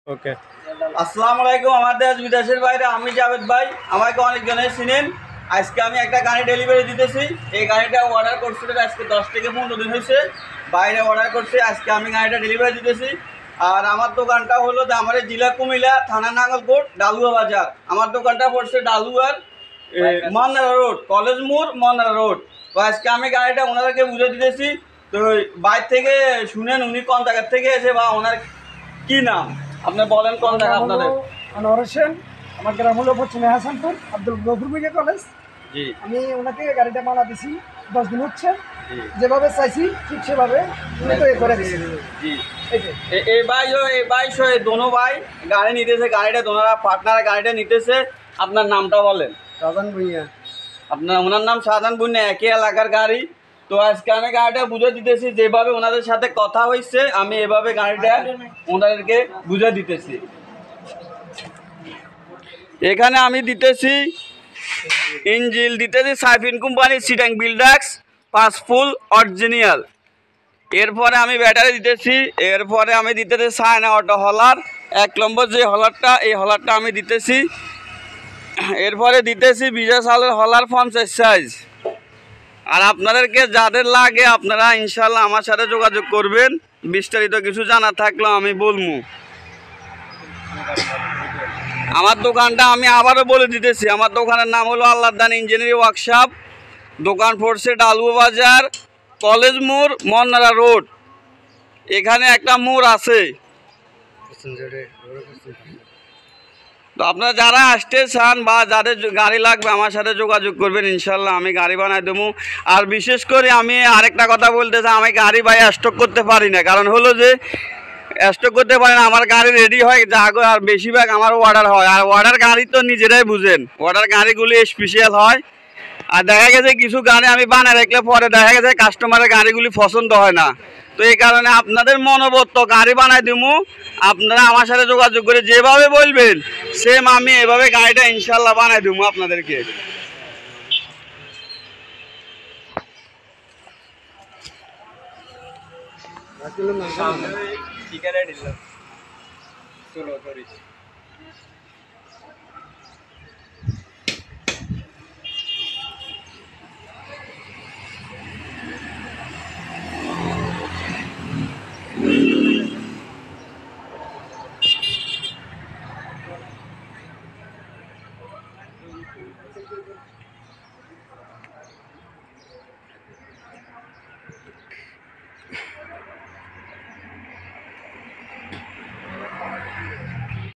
ওকে। আসসালামু আলাইকুম। আমার দেশ বিদেশের বাইরে আমি জাভেদ ভাই, আমাকে অনেকজনে চিনেন। আজকে আমি একটা গাড়ি ডেলিভারি দিতেছি। এই গাড়িটা অর্ডার করছিল আজকে 10 থেকে 15 দিন হয়েছে, বাইরে অর্ডার করছে। আজকে আমি গাড়িটা ডেলিভারি দিতেছি। আর আমার দোকানটা হলো আমার জেলা কুমিল্লা, থানা নাঙ্গলকোট, ডালুয়া বাজার। আমার দোকানটা পড়ছে ডালুয়ার মন্নারা রোড, কলেজ মোড়, মন্নারা রোড। তো আজকে আমি গাড়িটা ওনাদেরকে বুঝে দিতেছি। তো বাইরে থেকে শুনেন উনি কোন জায়গার থেকে এসে বা ওনার কি নাম আপনি বলেন, কোন জায়গা আপনাদের? আনোয়ার হোসেন। আমার গ্রাম হলো পশ্চিমে হাসানপুর, আব্দুল গফুর মিডিয়া কলেজ। জি আমি ওনাকে গাড়িটা মানা দিছি, 10 দিন হচ্ছে। জি যেভাবে চাইছি ঠিক সেভাবে উনি তো করে দিয়েছি। জি। এই ভাই এই ভাই সো এই দোনো ভাই গাড়ি নিতেছে, গাড়িটা দোনোরা পার্টনার গাড়িটা নিতেছে। আপনার নামটা বলেন। রাজান ভুইয়া। আপনার ওনার নাম সাধারণ বুঝনে, একই এলাকার গাড়ি। তো আজকে আমি গাড়িটা বুঝে দিতেছি, যেভাবে ওনাদের সাথে কথা হয়েছে আমি এভাবে গাড়িটা ওনাদেরকে বুঝে দিতেছি। এখানে আমি দিতেছি ইঞ্জিল দিতেছি সাইফিন কোম্পানির সিটাং বিল্ডাক্স 5 ফুল অরিজিনাল। এরপরে আমি ব্যাটারি দিতেছি। এরপরে আমি দিতেছি সায়না অটো হলার 1 নম্বর যে হলারটা, এই হলারটা আমি দিতেছি। এরপরে দিতেছি বিজয় সালের হলার 50 সাইজ। আর আপনাদেরকে যাদের লাগে আপনারা ইনশাল্লাহ আমার সাথে যোগাযোগ করবেন। বিস্তারিত কিছু জানা থাকলেও আমি বলবো। আমার দোকানটা আমি আবারও বলে দিতেছি, আমার দোকানের নাম হলো আল্লাহদান ইঞ্জিনিয়ারিং ওয়ার্কশপ। দোকান পড়ছে ডালুয়া বাজার, কলেজ মোড়, মন্নারা রোড। এখানে একটা মোড় আছে। তো আপনারা যারা আসতে চান বা যাদের গাড়ি লাগবে আমার সাথে যোগাযোগ করবেন, ইনশাল্লাহ আমি গাড়ি বানাই দেবো। আর বিশেষ করে আমি আরেকটা কথা বলতে চাই, আমি গাড়ি ভাই স্টক করতে পারি না। কারণ হলো যে স্টক করতে পারি না, আমার গাড়ি রেডি হয় যা, আর বেশিরভাগ আমার অর্ডার হয়। আর অর্ডার গাড়ি তো নিজেরাই বুঝেন, অর্ডার গাড়িগুলি স্পেশাল হয়। আর দেখা গেছে কিছু গাড়ি আমি বানিয়ে রাখলে পরে দেখা গেছে কাস্টমারের গাড়িগুলি পছন্দ হয় না। তো এই কারণে আপনাদের মনোবত গাড়ি বানাই দিব, আপনারা আমার সাথে যোগাযোগ করে যেভাবে বলবেন সেম আমি এভাবে গাড়িটা ইনশাল্লাহ বানাই দিব আপনাদেরকে।